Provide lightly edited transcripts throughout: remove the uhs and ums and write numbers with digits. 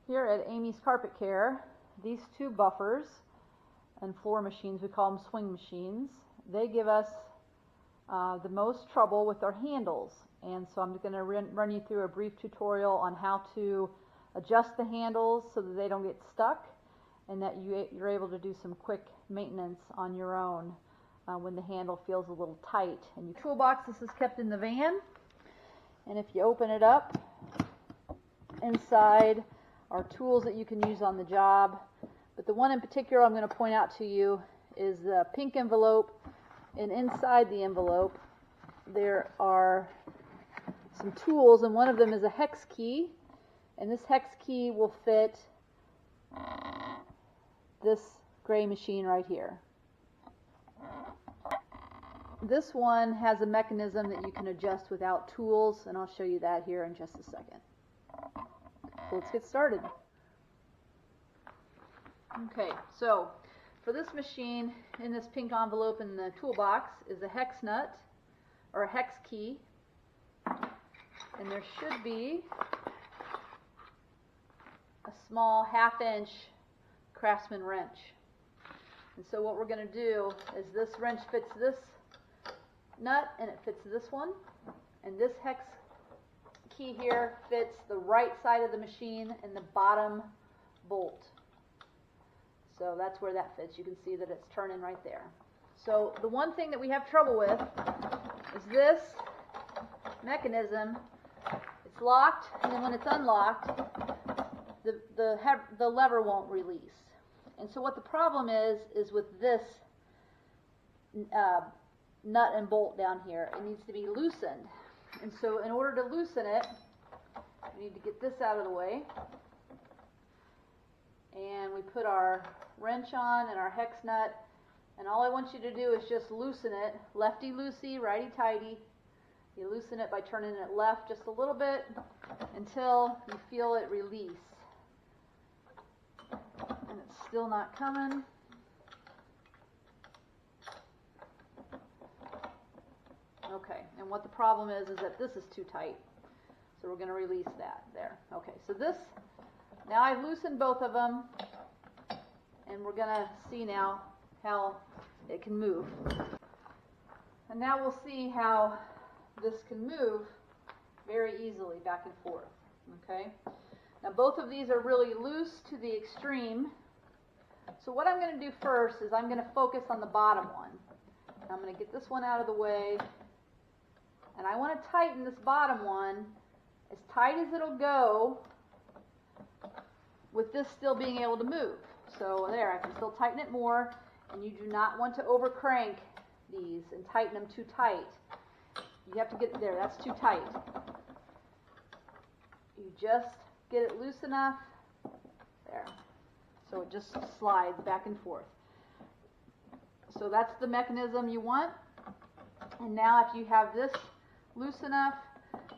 Here at Amy's Carpet Care, these two buffers and floor machines, we call them swing machines, they give us the most trouble with our handles. And so I'm going to run you through a brief tutorial on how to adjust the handles so that they don't get stuck and that you're able to do some quick maintenance on your own when the handle feels a little tight. And your toolbox, this is kept in the van, and if you open it up, inside are tools that you can use on the job. But the one in particular I'm going to point out to you is the pink envelope, and inside the envelope there are some tools, and one of them is a hex key, and this hex key will fit this gray machine right here. This one has a mechanism that you can adjust without tools, and I'll show you that here in just a second. So let's get started. Okay, so for this machine, in this pink envelope in the toolbox is a hex nut, or a hex key, and there should be a small 1/2 inch Craftsman wrench. And so what we're going to do is this wrench fits this nut and it fits this one, and this hex key here fits the right side of the machine and the bottom bolt. So that's where that fits. You can see that it's turning right there. So the one thing that we have trouble with is this mechanism. It's locked, and then when it's unlocked, the lever won't release. And so what the problem is with this nut and bolt down here, it needs to be loosened. And so in order to loosen it, we need to get this out of the way. And we put our wrench on and our hex nut, and all I want you to do is just loosen it, lefty-loosey, righty-tighty. You loosen it by turning it left just a little bit until you feel it release. And it's still not coming. Okay, and what the problem is that this is too tight. So we're going to release that there. Okay, so this, now I've loosened both of them, and we're going to see now how it can move. And now we'll see how this can move very easily back and forth. Okay, now both of these are really loose to the extreme. So what I'm going to do first is I'm going to focus on the bottom one. I'm going to get this one out of the way, and I want to tighten this bottom one as tight as it'll go with this still being able to move. So there, I can still tighten it more, and you do not want to over crank these and tighten them too tight. You have to get there, that's too tight. You just get it loose enough, there, so it just slides back and forth. So that's the mechanism you want. And now if you have this loose enough,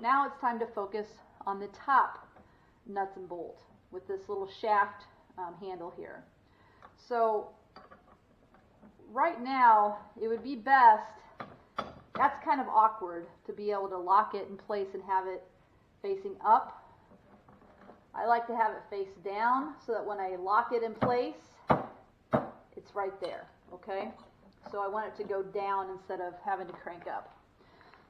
now it's time to focus on the top nuts and bolt with this little shaft handle here. So right now it would be best, that's kind of awkward to be able to lock it in place and have it facing up. I like to have it face down so that when I lock it in place, it's right there, okay? So I want it to go down instead of having to crank up.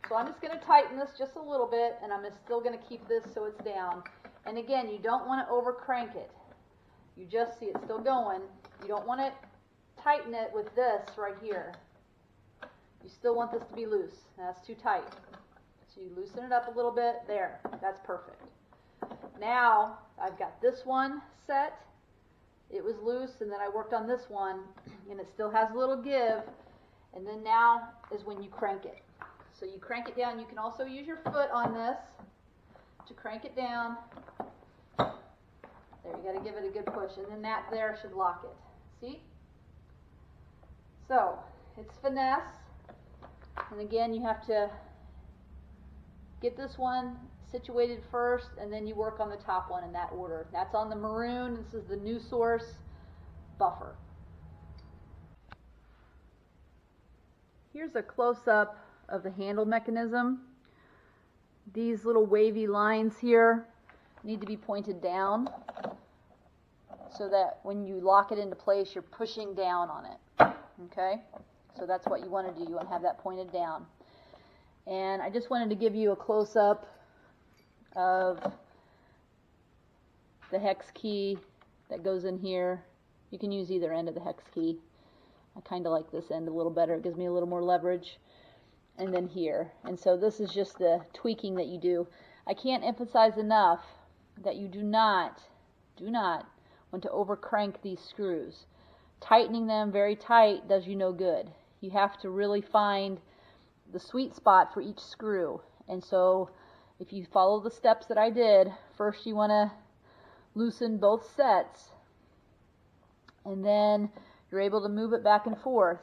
So I'm just going to tighten this just a little bit, and I'm still going to keep this so it's down. And again, you don't want to over crank it. You just see it still going. You don't want to tighten it with this right here. You still want this to be loose. That's too tight. So you loosen it up a little bit. There, that's perfect. Now I've got this one set. It was loose, and then I worked on this one, and it still has a little give. And then now is when you crank it. So you crank it down. You can also use your foot on this to crank it down. There, you got to give it a good push, and then that there should lock it. See? So it's finesse, and again you have to get this one situated first, and then you work on the top one in that order. That's on the maroon. This is the New Source buffer. Here's a close-up of the handle mechanism. These little wavy lines here need to be pointed down. so that when you lock it into place, you're pushing down on it. Okay? So that's what you want to do. You want to have that pointed down. And I just wanted to give you a close-up of the hex key that goes in here. You can use either end of the hex key. I kind of like this end a little better. It gives me a little more leverage. And then here. And so this is just the tweaking that you do. I can't emphasize enough that you do not want to over crank these screws. Tightening them very tight does you no good. You have to really find the sweet spot for each screw. And so if you follow the steps that I did, first you want to loosen both sets, and then you're able to move it back and forth.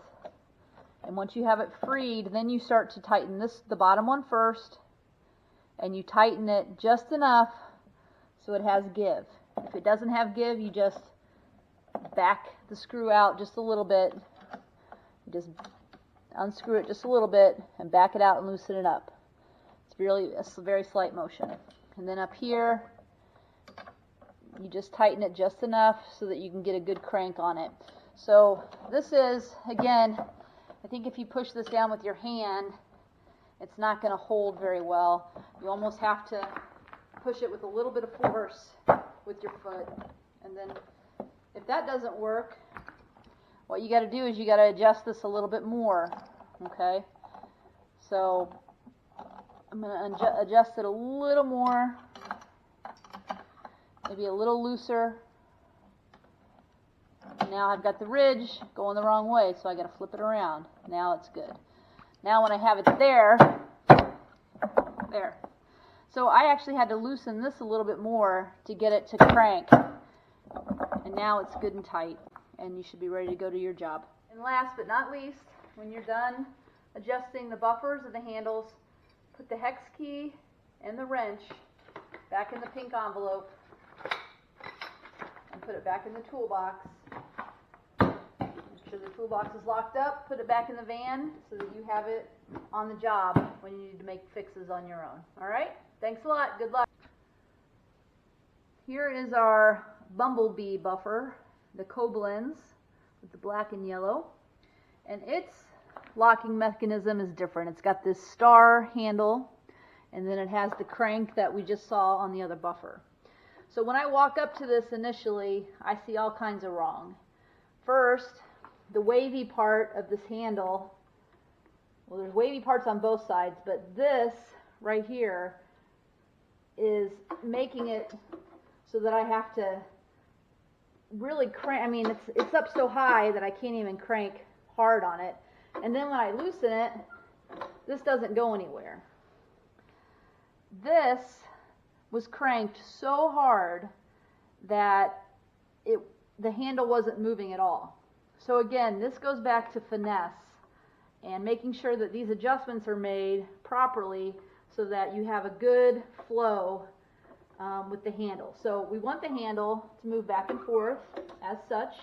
And once you have it freed, then you start to tighten the bottom one first, and you tighten it just enough so it has give. If it doesn't have give, you just back the screw out just a little bit. You just unscrew it just a little bit and back it out and loosen it up. It's really a very slight motion. And then up here, you just tighten it just enough so that you can get a good crank on it. So this is, again, I think if you push this down with your hand, it's not going to hold very well. You almost have to push it with a little bit of force with your foot. And then if that doesn't work, what you got to do is you got to adjust this a little bit more. Okay? So I'm going to adjust it a little more, maybe a little looser. Now I've got the ridge going the wrong way, so I got to flip it around. Now it's good. Now when I have it there. So I actually had to loosen this a little bit more to get it to crank. And now it's good and tight, and you should be ready to go to your job. And last but not least, when you're done adjusting the buffers of the handles, put the hex key and the wrench back in the pink envelope and put it back in the toolbox. Make sure the toolbox is locked up, put it back in the van so that you have it on the job when you need to make fixes on your own. All right? Thanks a lot. Good luck. Here is our bumblebee buffer, the Koblenz with the black and yellow. And its locking mechanism is different. It's got this star handle, and then it has the crank that we just saw on the other buffer. So when I walk up to this initially, I see all kinds of wrong. First, the wavy part of this handle, well, there's wavy parts on both sides, but this right here is making it so that I have to really crank. I mean, it's up so high that I can't even crank hard on it. And then when I loosen it, this doesn't go anywhere. This was cranked so hard that the handle wasn't moving at all. So again, this goes back to finesse and making sure that these adjustments are made properly so that you have a good flow with the handle. So we want the handle to move back and forth as such.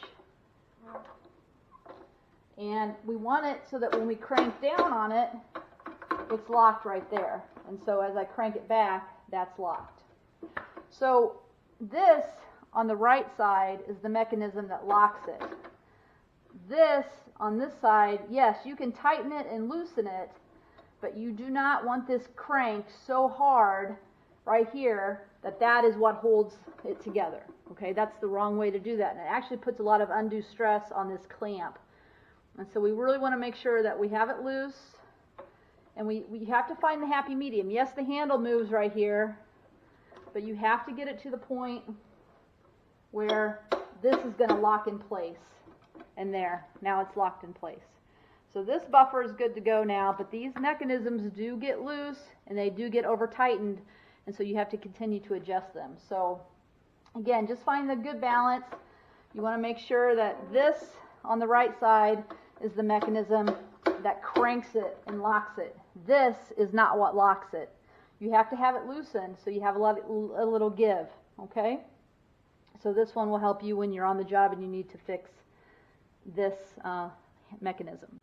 And we want it so that when we crank down on it, it's locked right there. And so as I crank it back, that's locked. So this on the right side is the mechanism that locks it. This on this side, yes, you can tighten it and loosen it, but you do not want this cranked so hard right here that is what holds it together. Okay, that's the wrong way to do that. And it actually puts a lot of undue stress on this clamp. And so we really want to make sure that we have it loose, and we have to find the happy medium. Yes, the handle moves right here, but you have to get it to the point where this is going to lock in place. And there, now it's locked in place. So this buffer is good to go now, but these mechanisms do get loose and they do get over tightened, and so you have to continue to adjust them. So again, just find the good balance. You want to make sure that this on the right side is the mechanism that cranks it and locks it. This is not what locks it. You have to have it loosened so you have a little give, okay? So this one will help you when you're on the job and you need to fix this mechanism.